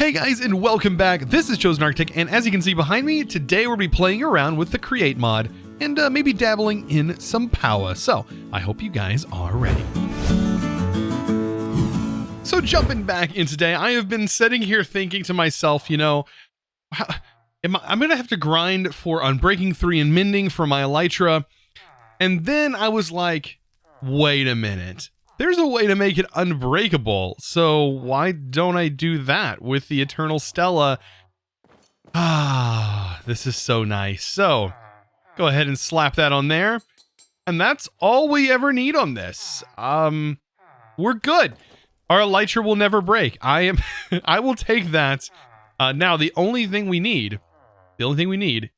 Hey guys, and welcome back. This is ChosenArchitect, and as you can see behind me, today we'll be playing around with the Create mod and maybe dabbling in some Powah. So I hope you guys are ready. So jumping back in today, I have been sitting here thinking to myself, you know, I'm going to have to grind for Unbreaking 3 and Mending for my Elytra. And then I was like, wait a minute. There's a way to make it unbreakable, so why don't I do that with the Eternal Stella? Ah, this is so nice. So, go ahead and slap that on there. And that's all we ever need on this. We're good. Our Elytra will never break. I will take that. Now, the only thing we need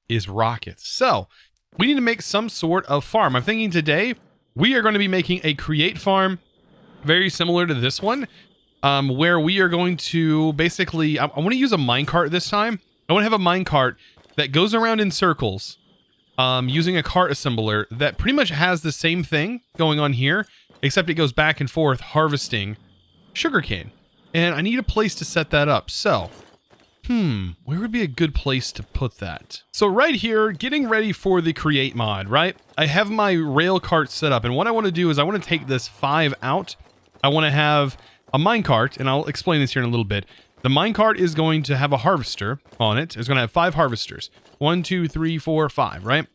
is rockets. So, we need to make some sort of farm. I'm thinking today, we are going to be making a Create farm, very similar to this one, where we are going to basically, I want to use a minecart this time. I want to have a minecart that goes around in circles using a cart assembler that pretty much has the same thing going on here, except it goes back and forth harvesting sugarcane. And I need a place to set that up. So, where would be a good place to put that? So right here, getting ready for the Create mod, right? I have my rail cart set up, and what I want to do is I want to take this 5 out. I want to have a minecart, and I'll explain this here in a little bit. The minecart is going to have a harvester on it. It's going to have 5 harvesters. 1, 2, 3, 4, 5, right?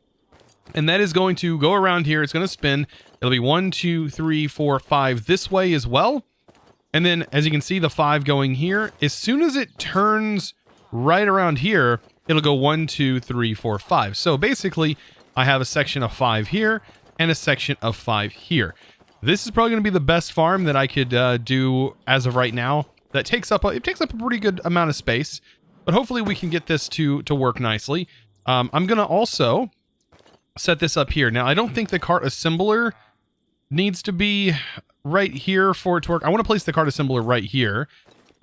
And that is going to go around here. It's going to spin. It'll be 1, 2, 3, 4, 5 this way as well. And then, as you can see, the 5 going here. As soon as it turns right around here, it'll go 1, 2, 3, 4, 5. So basically, I have a section of 5 here and a section of 5 here. This is probably going to be the best farm that I could do as of right now. That takes up a pretty good amount of space, but hopefully we can get this to work nicely. I'm going to also set this up here. Now, I don't think the cart assembler needs to be right here for it to work. I want to place the cart assembler right here.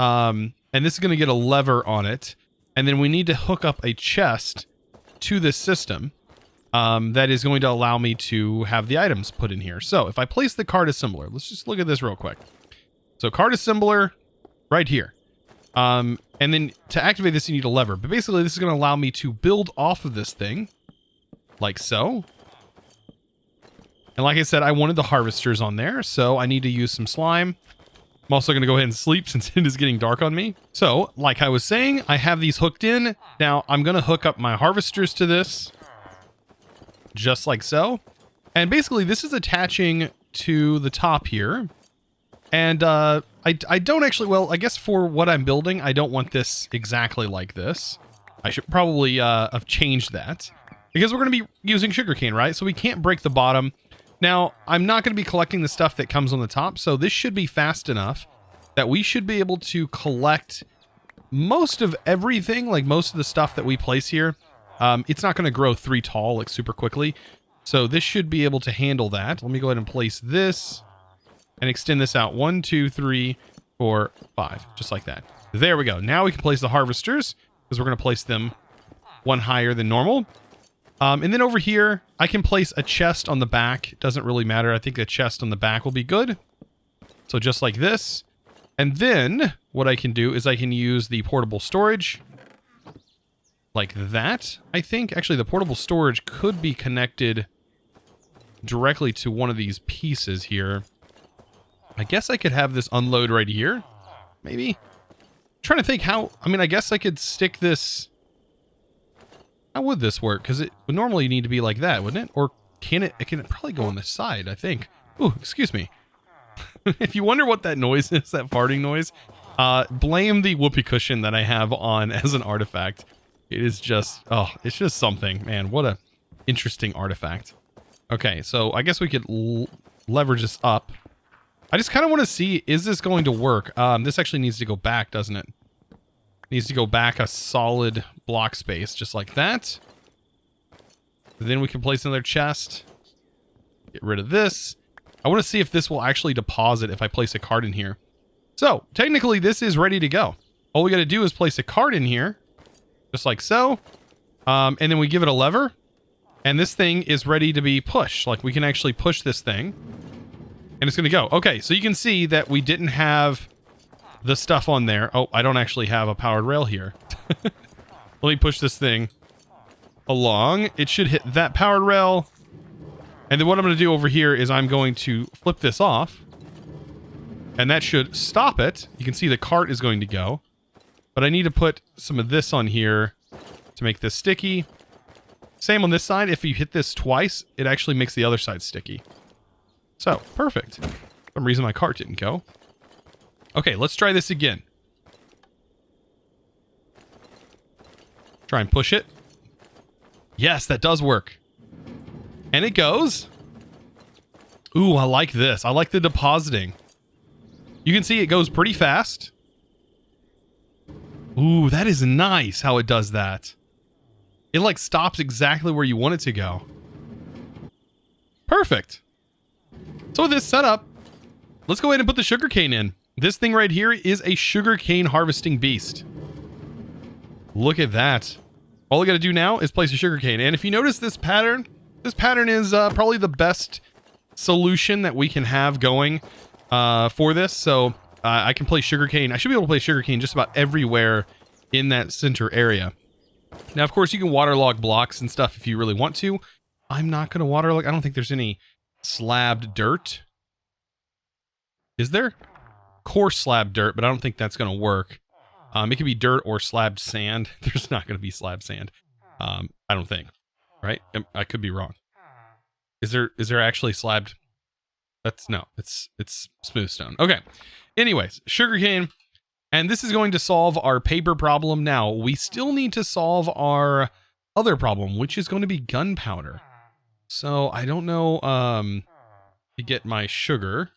And this is going to get a lever on it. And then we need to hook up a chest to this system. That is going to allow me to have the items put in here. So if I place the cart assembler, let's just look at this real quick. So cart assembler right here. And then to activate this, you need a lever. But basically, this is going to allow me to build off of this thing like so. And like I said, I wanted the harvesters on there, so I need to use some slime. I'm also going to go ahead and sleep since it is getting dark on me. So, like I was saying, I have these hooked in. Now, I'm going to hook up my harvesters to this. Just like so. And basically, this is attaching to the top here. And I don't actually, well, I guess for what I'm building, I don't want this exactly like this. I should probably have changed that. Because we're going to be using sugarcane, right? So we can't break the bottom. Now, I'm not going to be collecting the stuff that comes on the top, so this should be fast enough that we should be able to collect most of everything, like most of the stuff that we place here. It's not going to grow 3 tall, like super quickly, so this should be able to handle that. Let me go ahead and place this and extend this out 1, 2, 3, 4, 5, just like that. There we go. Now we can place the harvesters because we're going to place them one higher than normal. And then over here, I can place a chest on the back. It doesn't really matter. I think a chest on the back will be good. So just like this. And then what I can do is I can use the portable storage like that, I think. Actually, the portable storage could be connected directly to one of these pieces here. I guess I could have this unload right here. Maybe. I'm trying to think how... I mean, I guess I could stick this... How would this work? Because it would normally need to be like that, wouldn't it? Or can it? It can probably go on the side, I think. Ooh, excuse me. If you wonder what that noise is, that farting noise, blame the whoopee cushion that I have on as an artifact. It is just, oh, it's just something. Man, what a interesting artifact. Okay, so I guess we could leverage this up. I just kind of want to see, is this going to work? This actually needs to go back, doesn't it? Needs to go back a solid block space, just like that. Then we can place another chest. Get rid of this. I want to see if this will actually deposit if I place a card in here. So, technically, this is ready to go. All we got to do is place a card in here, just like so. And then we give it a lever. And this thing is ready to be pushed. Like, we can actually push this thing. And it's going to go. Okay, so you can see that we didn't have the stuff on there. Oh, I don't actually have a powered rail here. Let me push this thing along. It should hit that powered rail. And then what I'm going to do over here is I'm going to flip this off. And that should stop it. You can see the cart is going to go. But I need to put some of this on here to make this sticky. Same on this side. If you hit this twice, it actually makes the other side sticky. So, perfect. For some reason my cart didn't go. Okay, let's try this again. Try and push it. Yes, that does work. And it goes. Ooh, I like this. I like the depositing. You can see it goes pretty fast. Ooh, that is nice how it does that. It like stops exactly where you want it to go. Perfect. So with this setup, let's go ahead and put the sugarcane in. This thing right here is a sugarcane harvesting beast. Look at that. All I got to do now is place a sugarcane. And if you notice this pattern is probably the best solution that we can have going for this. So I can place sugarcane. I should be able to place sugarcane just about everywhere in that center area. Now, of course, you can waterlog blocks and stuff if you really want to. I'm not going to waterlog. I don't think there's any slabbed dirt. Is there? Coarse slab dirt, but I don't think that's going to work. It could be dirt or slabbed sand. There's not going to be slabbed sand. I don't think. Right? I could be wrong. Is there actually slabbed? No, it's smooth stone. Okay. Anyways, sugarcane. And this is going to solve our paper problem. Now, we still need to solve our other problem, which is going to be gunpowder. So I don't know to get my sugar.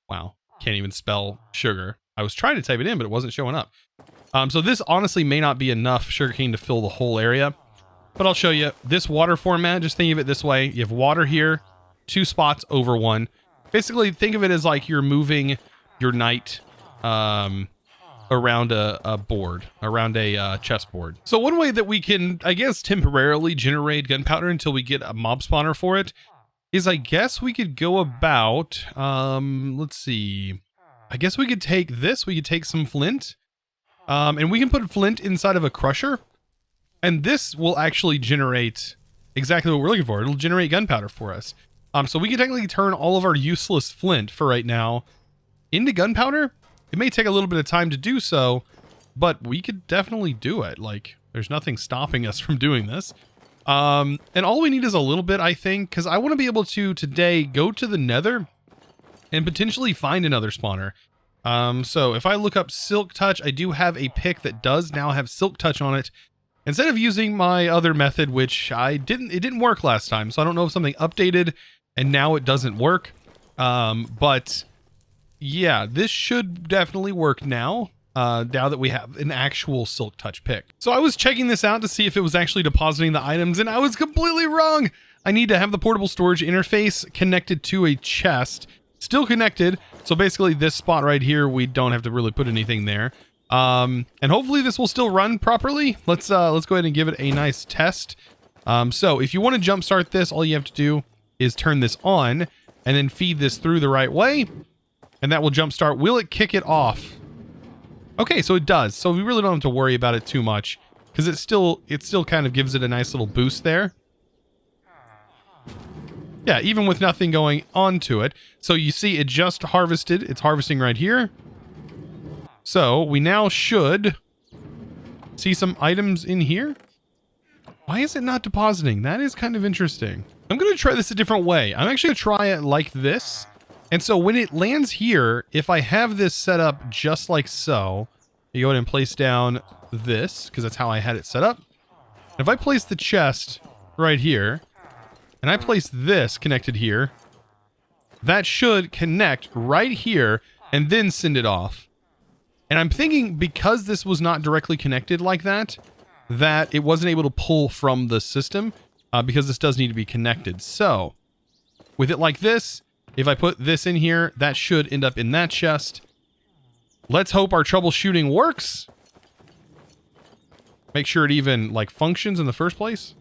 Wow. Can't even spell sugar. I was trying to type it in, but it wasn't showing up. So this honestly may not be enough sugarcane to fill the whole area. But I'll show you this water format. Just think of it this way. You have water here, 2 spots over 1. Basically, think of it as like you're moving your knight around a board, around a chessboard. So one way that we can, I guess, temporarily generate gunpowder until we get a mob spawner for it is, I guess we could go about, let's see. I guess we could take this. We could take some flint, and we can put flint inside of a crusher. And this will actually generate exactly what we're looking for. It'll generate gunpowder for us. So we can technically turn all of our useless flint for right now into gunpowder. It may take a little bit of time to do so, but we could definitely do it. Like, there's nothing stopping us from doing this. And all we need is a little bit, I think, because I want to be able to today go to the Nether and potentially find another spawner. So if I look up Silk Touch, I do have a pick that does now have Silk Touch on it. Instead of using my other method, which it didn't work last time. So I don't know if something updated and now it doesn't work. But yeah, this should definitely work now. Now that we have an actual Silk Touch pick. So I was checking this out to see if it was actually depositing the items, and I was completely wrong. I need to have the portable storage interface connected to a chest. Still connected. So basically this spot right here, we don't have to really put anything there. And hopefully this will still run properly. Let's go ahead and give it a nice test. So if you want to jumpstart this, all you have to do is turn this on and then feed this through the right way. And that will jumpstart. Will it kick it off? Okay, so it does. So we really don't have to worry about it too much because it still kind of gives it a nice little boost there. Yeah, even with nothing going onto it. So you see it just harvested. It's harvesting right here. So we now should see some items in here. Why is it not depositing? That is kind of interesting. I'm going to try this a different way. I'm actually going to try it like this. And so when it lands here, if I have this set up just like so, you go ahead and place down this, because that's how I had it set up. If I place the chest right here, and I place this connected here, that should connect right here and then send it off. And I'm thinking because this was not directly connected like that, that it wasn't able to pull from the system because this does need to be connected. So with it like this, if I put this in here, that should end up in that chest. Let's hope our troubleshooting works. Make sure it even like functions in the first place.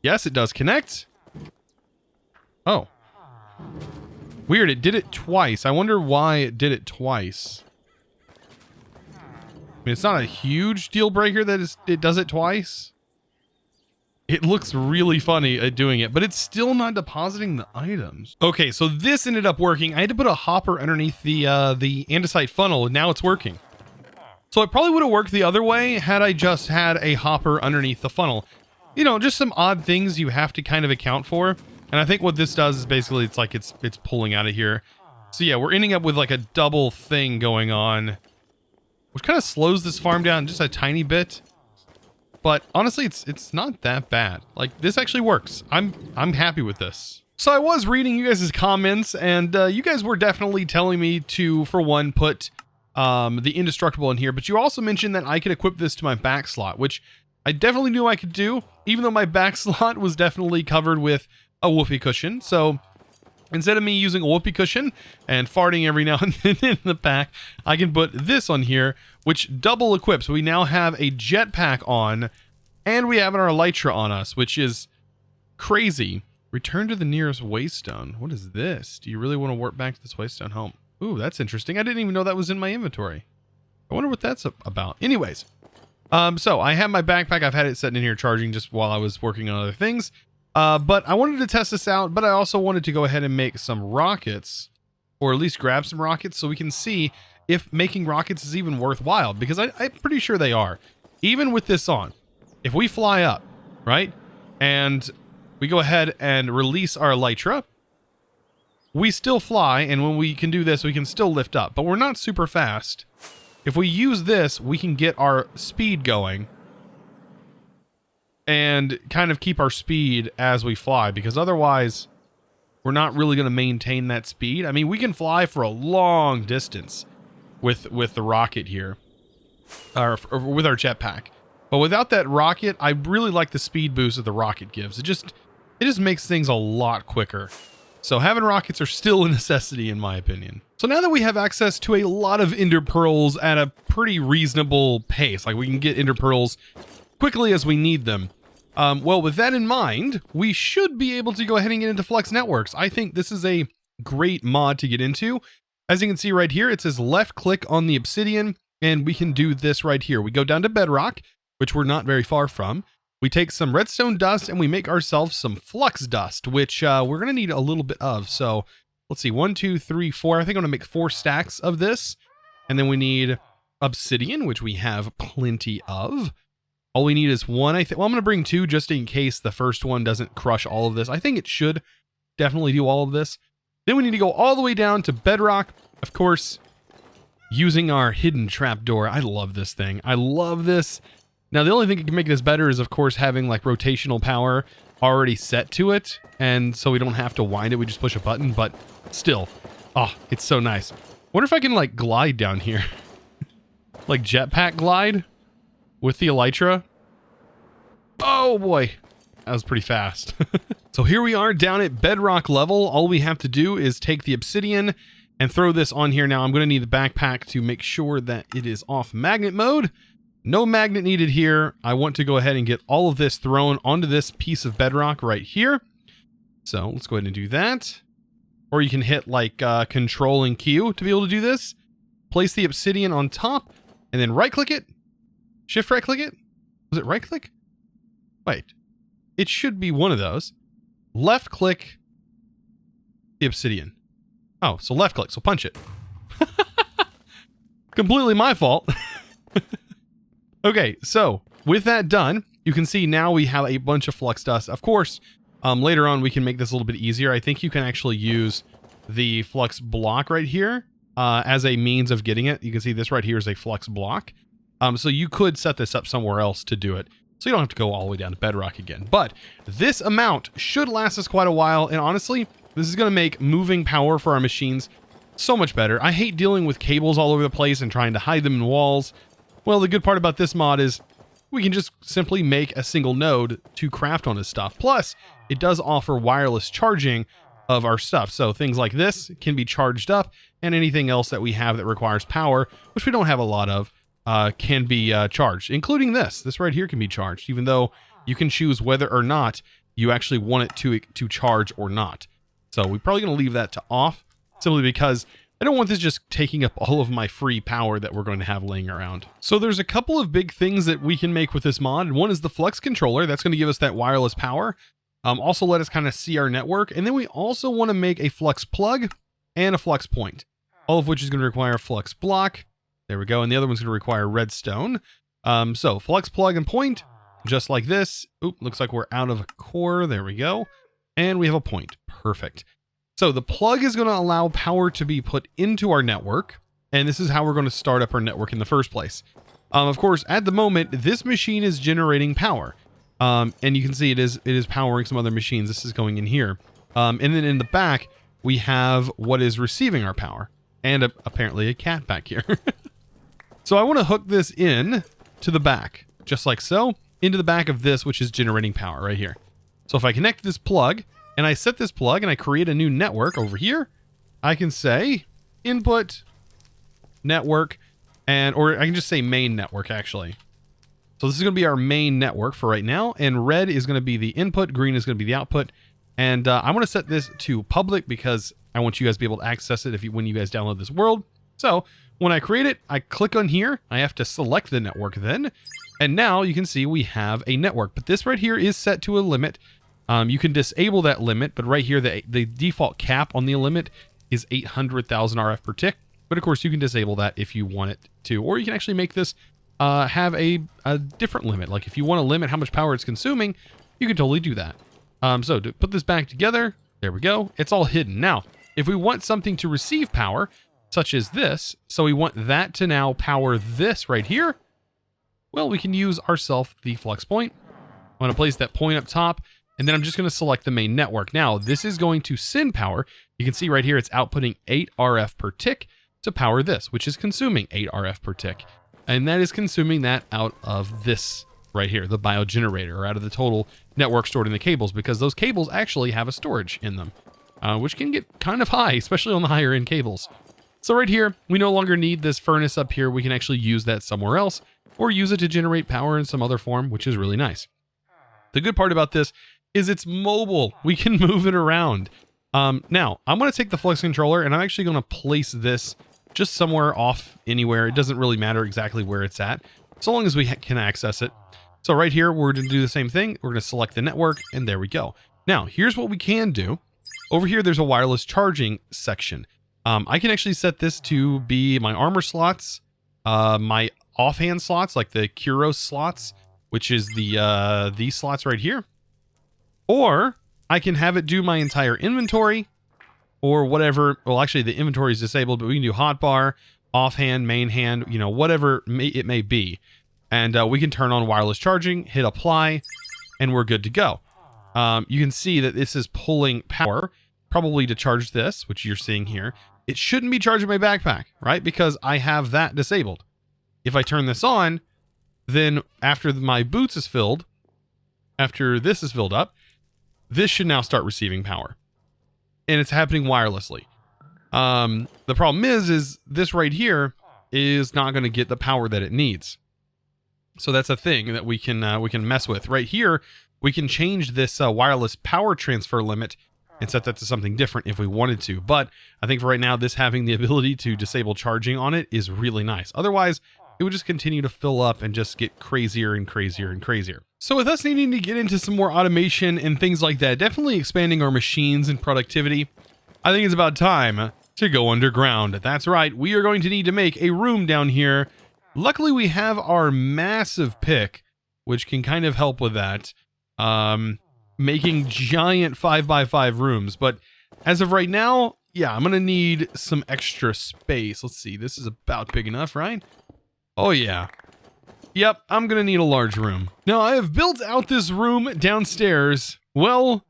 Yes, it does connect. Oh. Weird, it did it twice. I wonder why it did it twice. I mean, it's not a huge deal breaker that it does it twice. It looks really funny at doing it, but it's still not depositing the items. Okay, so this ended up working. I had to put a hopper underneath the andesite funnel, and now it's working. So it probably would have worked the other way had I just had a hopper underneath the funnel. You know, just some odd things you have to kind of account for. And I think what this does is basically it's like it's pulling out of here. So yeah, we're ending up with like a double thing going on, which kind of slows this farm down just a tiny bit. But honestly, it's not that bad. Like, this actually works. I'm happy with this. So I was reading you guys' comments, and you guys were definitely telling me to, for one, put the indestructible in here. But you also mentioned that I could equip this to my back slot, which I definitely knew I could do, even though my back slot was definitely covered with a whoopee cushion. So instead of me using a whoopee cushion and farting every now and then in the pack, I can put this on here, which double equips. We now have a jetpack on, and we have our elytra on us, which is crazy. Return to the nearest waystone. What is this? Do you really want to warp back to this waystone home? Ooh, that's interesting. I didn't even know that was in my inventory. I wonder what that's about. Anyways, so I have my backpack. I've had it sitting in here charging just while I was working on other things. But I wanted to test this out, but I also wanted to go ahead and make some rockets, or at least grab some rockets so we can see if making rockets is even worthwhile, because I'm pretty sure they are. Even with this on, if we fly up, right, and we go ahead and release our elytra, we still fly, and when we can do this, we can still lift up, but we're not super fast. If we use this, we can get our speed going and kind of keep our speed as we fly, because otherwise we're not really going to maintain that speed. I mean, we can fly for a long distance with the rocket here, or with our jetpack, but without that rocket, I really like the speed boost that the rocket gives. It just makes things a lot quicker. So having rockets are still a necessity in my opinion. So now that we have access to a lot of ender pearls at a pretty reasonable pace, like we can get ender pearls quickly as we need them. Well, with that in mind, we should be able to go ahead and get into Flux Networks. I think this is a great mod to get into. As you can see right here, it says left click on the obsidian, and we can do this right here. We go down to bedrock, which we're not very far from. We take some redstone dust and we make ourselves some flux dust, which we're going to need a little bit of. So let's see, 1, 2, 3, 4. I think I'm going to make 4 stacks of this. And then we need obsidian, which we have plenty of. All we need is 1. Well, I'm going to bring 2 just in case the first one doesn't crush all of this. I think it should definitely do all of this. Then we need to go all the way down to bedrock, of course, using our hidden trapdoor. I love this thing. I love this. Now, the only thing that can make this better is, of course, having like rotational power already set to it. And so we don't have to wind it. We just push a button, but still, oh, it's so nice. Wonder if I can like glide down here. Like jetpack glide with the elytra. Oh boy, that was pretty fast. So here we are down at bedrock level. All we have to do is take the obsidian and throw this on here. Now I'm going to need the backpack to make sure that it is off magnet mode. No magnet needed here. I want to go ahead and get all of this thrown onto this piece of bedrock right here. So let's go ahead and do that. Or you can hit like Control and Q to be able to do this. Place the obsidian on top and then right click it. Shift right click it. Was it right click? Wait, it should be one of those. Left click the obsidian. Oh, so left click, so punch it. Completely my fault. Okay, so with that done, you can see now we have a bunch of flux dust. Of course, later on we can make this a little bit easier. I think you can actually use the flux block right here as a means of getting it. You can see this right here is a flux block. So you could set this up somewhere else to do it. So you don't have to go all the way down to bedrock again. But this amount should last us quite a while. And honestly, this is going to make moving power for our machines so much better. I hate dealing with cables all over the place and trying to hide them in walls. Well, the good part about this mod is we can just simply make a single node to craft on this stuff. Plus, it does offer wireless charging of our stuff. So things like this can be charged up, and anything else that we have that requires power, which we don't have a lot of, can be charged, including this. This right here can be charged, even though you can choose whether or not you actually want it to charge or not. So we're probably going to leave that to off. simply because I don't want this just taking up all of my free power that we're going to have laying around. So there's a couple of big things that we can make with this mod. One is the Flux controller. That's going to give us that wireless power. Also let us kind of see our network. And then we also want to make a Flux plug and a Flux point, all of which is going to require a Flux block. There we go. And the other one's going to require redstone. So Flux plug and point, just like this. Oop, looks like we're out of a core. There we go. And we have a point. Perfect. So the plug is going to allow power to be put into our network. And this is how we're going to start up our network in the first place. Of course, at the moment, this machine is generating power. And you can see it is powering some other machines. This is going in here. And then in the back, we have what is receiving our power. And apparently a cat back here. So I want to hook this in to the back, just like so, into the back of this, which is generating power right here. So if I connect this plug, and I set this plug, and I create a new network over here, I can say input network, or I can just say main network, actually. So this is going to be our main network for right now, and red is going to be the input, green is going to be the output, and I want to set this to public because I want you guys to be able to access it when you guys download this world. So when I create it, I click on here, I have to select the network then, and now you can see we have a network, but this right here is set to a limit. You can disable that limit, but right here, the default cap on the limit is 800,000 RF per tick. But of course, you can disable that if you want it to, or you can actually make this have a different limit. Like if you want to limit how much power it's consuming, you can totally do that. So to put this back together, there we go. It's all hidden. Now, if we want something to receive power, such as this, so we want that to now power this right here, well, we can use ourselves the Flux point. I want to place that point up top. And then I'm just going to select the main network. Now, this is going to send power. You can see right here, it's outputting 8 RF per tick to power this, which is consuming 8 RF per tick. And that is consuming that out of this right here, the biogenerator, or out of the total network stored in the cables, because those cables actually have a storage in them, which can get kind of high, especially on the higher end cables. So right here, we no longer need this furnace up here. We can actually use that somewhere else, or use it to generate power in some other form, which is really nice. The good part about this is it's mobile. We can move it around. Now, I'm going to take the Flux controller, and I'm actually going to place this just somewhere off anywhere. It doesn't really matter exactly where it's at, so long as we can access it. So right here, we're going to do the same thing. We're going to select the network, and there we go. Now, here's what we can do. Over here, there's a wireless charging section. I can actually set this to be my armor slots, my offhand slots, like the Kuros slots, which is these slots right here. Or I can have it do my entire inventory or whatever. Well, actually the inventory is disabled, but we can do hotbar, offhand, main hand, you know, whatever it may be. And we can turn on wireless charging, hit apply, and we're good to go. You can see that this is pulling power, probably to charge this, which you're seeing here. It shouldn't be charging my backpack, right? Because I have that disabled. If I turn this on, then after my boots is filled, after this is filled up, this should now start receiving power. And it's happening wirelessly. The problem is this right here is not going to get the power that it needs. So that's a thing that we can mess with. Right here, we can change this wireless power transfer limit and set that to something different if we wanted to. But I think for right now, this having the ability to disable charging on it is really nice. Otherwise, it would just continue to fill up and just get crazier and crazier and crazier. So with us needing to get into some more automation and things like that, definitely expanding our machines and productivity, I think it's about time to go underground. That's right, we are going to need to make a room down here. Luckily, we have our massive pick, which can kind of help with that, making giant 5x5 rooms. But as of right now, yeah, I'm going to need some extra space. Let's see, this is about big enough, right? Oh yeah. Yep, I'm gonna need a large room. Now, I have built out this room downstairs, well,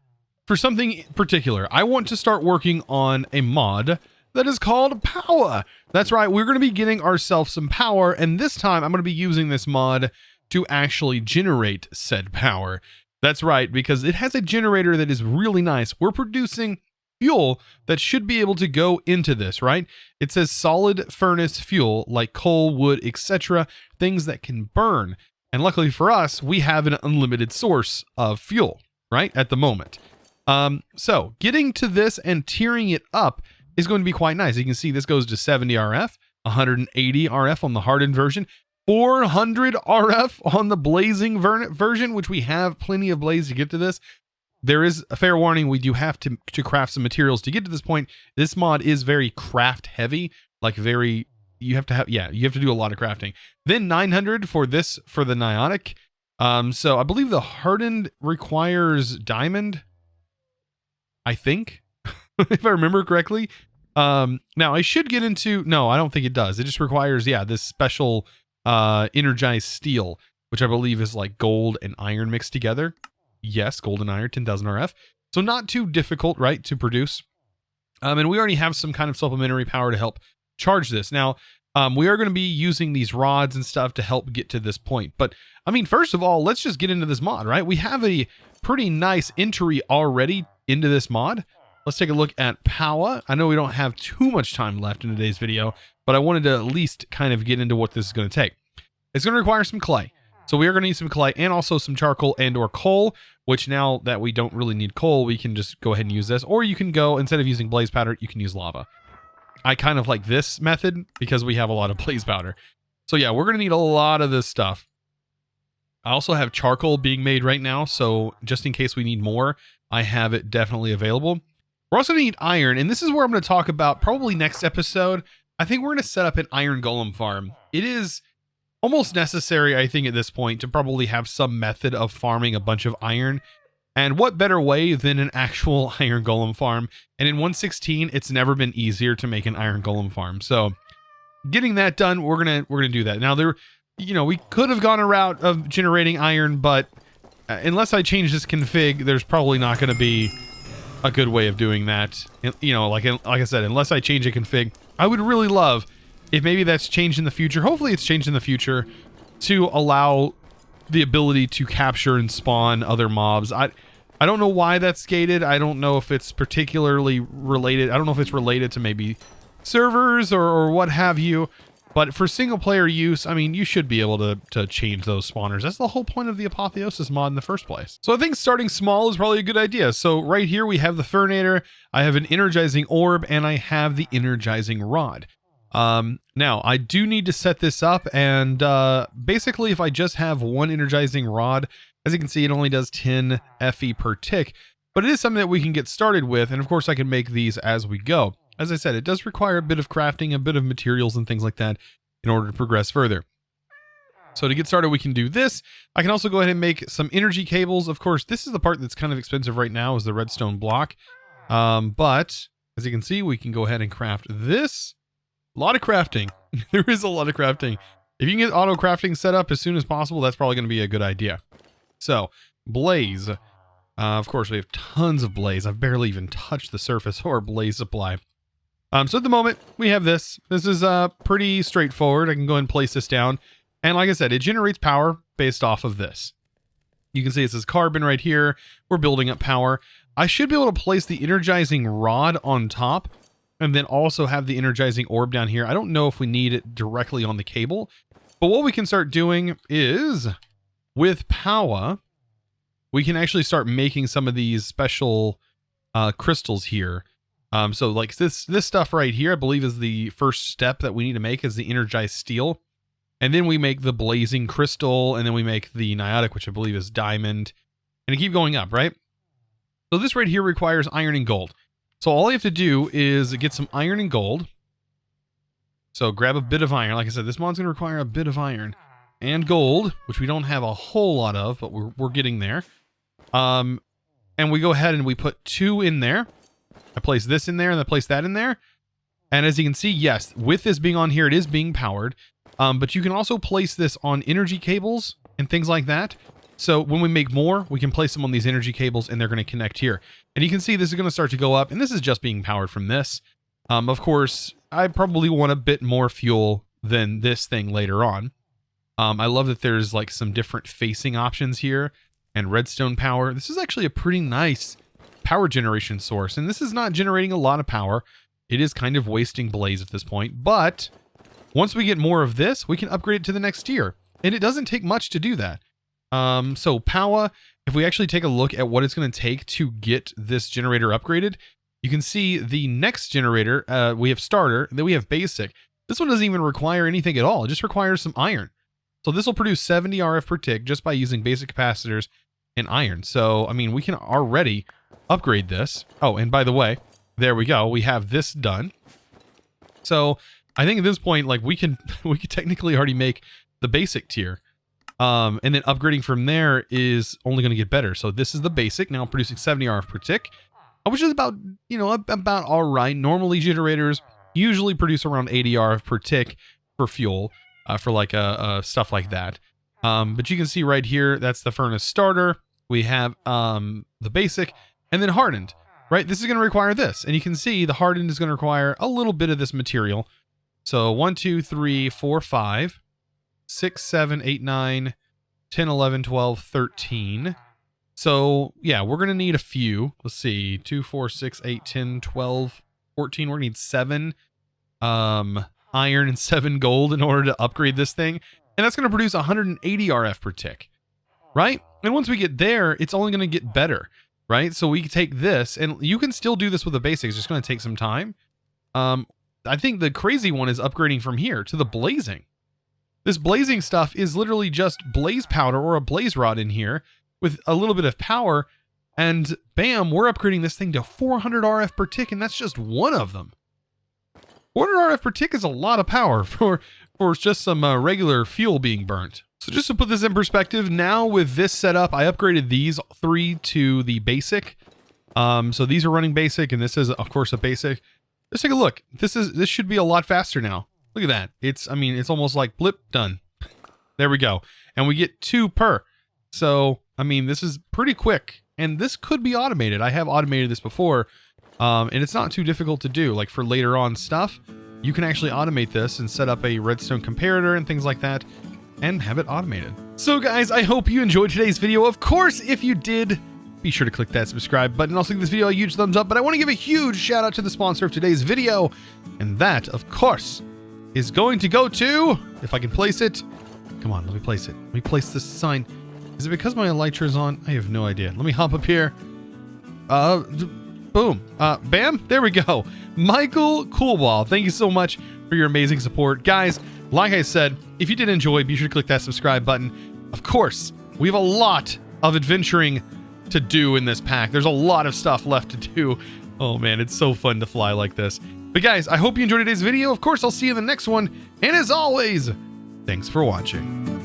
for something particular. I want to start working on a mod that is called Powah. That's right, we're gonna be getting ourselves some power, and this time I'm gonna be using this mod to actually generate said power. That's right, because it has a generator that is really nice. We're producing fuel that should be able to go into this, right? It says solid furnace fuel like coal, wood, etc., things that can burn. And luckily for us, we have an unlimited source of fuel, right, at the moment. So getting to this and tiering it up is going to be quite nice. You can see this goes to 70 RF, 180 RF on the hardened version, 400 RF on the blazing version, which we have plenty of blaze to get to this. There is a fair warning, we do have to craft some materials to get to this point. This mod is very craft heavy, like you have to do a lot of crafting. Then 900 for the Niotic. So I believe the hardened requires diamond, I think, if I remember correctly. Now I should get into, no, I don't think it does. It just requires, this special energized steel, which I believe is like gold and iron mixed together. Yes, gold and iron, 10,000 RF. So not too difficult, right, to produce. And we already have some kind of supplementary power to help charge this. Now, we are going to be using these rods and stuff to help get to this point. But, I mean, first of all, let's just get into this mod, right? We have a pretty nice entry already into this mod. Let's take a look at Powah. I know we don't have too much time left in today's video, but I wanted to at least kind of get into what this is going to take. It's going to require some clay. So we are going to need some clay and also some charcoal and or coal, which now that we don't really need coal, we can just go ahead and use this. Or you can go, instead of using blaze powder, you can use lava. I kind of like this method because we have a lot of blaze powder. So yeah, we're going to need a lot of this stuff. I also have charcoal being made right now, so just in case we need more, I have it definitely available. We're also going to need iron, and this is where I'm going to talk about probably next episode. I think we're going to set up an iron golem farm. It is almost necessary, I think, at this point to probably have some method of farming a bunch of iron. And what better way than an actual iron golem farm? And in 1.16, it's never been easier to make an iron golem farm. So getting that done, we're gonna do that. Now we could have gone a route of generating iron, but unless I change this config, there's probably not going to be a good way of doing that. Like I said, unless I change a config, I would really love if maybe that's changed in the future. Hopefully it's changed in the future to allow the ability to capture and spawn other mobs. I don't know why that's gated. I don't know if it's particularly related. I don't know if it's related to maybe servers or what have you. But for single player use, I mean, you should be able to change those spawners. That's the whole point of the Apotheosis mod in the first place. So I think starting small is probably a good idea. So right here we have the Fernator, I have an energizing orb, and I have the energizing rod. Now I do need to set this up, and basically if I just have one energizing rod, as you can see, it only does 10 FE per tick, but it is something that we can get started with, and of course I can make these as we go. As I said, it does require a bit of crafting, a bit of materials and things like that in order to progress further. So to get started, we can do this. I can also go ahead and make some energy cables. Of course, this is the part that's kind of expensive right now, is the redstone block. But as you can see, we can go ahead and craft this. A lot of crafting. There is a lot of crafting. If you can get auto crafting set up as soon as possible, that's probably going to be a good idea. So, blaze. Of course, we have tons of blaze. I've barely even touched the surface or blaze supply. So at the moment, we have this. This is pretty straightforward. I can go ahead and place this down. And like I said, it generates power based off of this. You can see it says carbon right here. We're building up power. I should be able to place the energizing rod on top and then also have the energizing orb down here. I don't know if we need it directly on the cable, but what we can start doing is with Powah, we can actually start making some of these special crystals here. So like this stuff right here, I believe is the first step that we need to make, is the energized steel. And then we make the blazing crystal, and then we make the Niotic, which I believe is diamond, and keep going up, right? So this right here requires iron and gold. So all you have to do is get some iron and gold. So grab a bit of iron. Like I said, this mod's going to require a bit of iron and gold, which we don't have a whole lot of, but we're getting there. And we go ahead and we put 2 in there. I place this in there and I place that in there. And as you can see, yes, with this being on here, it is being powered. But you can also place this on energy cables and things like that. So when we make more, we can place them on these energy cables and they're going to connect here. And you can see this is going to start to go up, and this is just being powered from this. Of course, I probably want a bit more fuel than this thing later on. I love that there's like some different facing options here and redstone power. This is actually a pretty nice power generation source, and this is not generating a lot of power. It is kind of wasting blaze at this point, but once we get more of this, we can upgrade it to the next tier, and it doesn't take much to do that. So Powah, if we actually take a look at what it's going to take to get this generator upgraded, you can see the next generator, we have starter, and then we have basic. This one doesn't even require anything at all. It just requires some iron. So this will produce 70 RF per tick just by using basic capacitors and iron. So, I mean, we can already upgrade this. Oh, and by the way, there we go. We have this done. So I think at this point, like we could technically already make the basic tier. And then upgrading from there is only going to get better. So this is the basic, now producing 70 RF per tick, which is about, you know, about all right. Normally generators usually produce around 80 RF per tick for fuel, for like stuff like that. But you can see right here, that's the furnace starter. We have the basic and then hardened, right? This is going to require this. And you can see the hardened is going to require a little bit of this material. So 1, 2, 3, 4, 5, 6, 7, 8, 9, 10, 11, 12, 13. So yeah, we're going to need a few. Let's see, 2, 4, 6, 8, 10, 12, 14. We're going to need 7 iron and 7 gold in order to upgrade this thing. And that's going to produce 180 RF per tick, right? And once we get there, it's only going to get better, right? So we take this, and you can still do this with the basics. It's just going to take some time. I think the crazy one is upgrading from here to the blazing. This blazing stuff is literally just blaze powder or a blaze rod in here with a little bit of power, and bam, we're upgrading this thing to 400 RF per tick, and that's just one of them. 400 RF per tick is a lot of power for just some regular fuel being burnt. So just to put this in perspective, now with this setup, I upgraded these 3 to the basic. So these are running basic, and this is, of course, a basic. Let's take a look. This should be a lot faster now. Look at that. It's almost like blip, done. There we go. And we get 2 per. So, I mean, this is pretty quick, and this could be automated. I have automated this before, and it's not too difficult to do. Like for later on stuff, you can actually automate this and set up a redstone comparator and things like that and have it automated. So guys, I hope you enjoyed today's video. Of course, if you did, be sure to click that subscribe button. Also give this video a huge thumbs up, but I want to give a huge shout out to the sponsor of today's video. And that, of course, is going to go to, if I can place it. Come on, let me place it. Let me place this sign. Is it because my elytra is on? I have no idea. Let me hop up here. Boom. Bam. There we go. Michael Coolball. Thank you so much for your amazing support. Guys, like I said, if you did enjoy, be sure to click that subscribe button. Of course, we have a lot of adventuring to do in this pack. There's a lot of stuff left to do. Oh man, it's so fun to fly like this. But guys, I hope you enjoyed today's video. Of course, I'll see you in the next one. And as always, thanks for watching.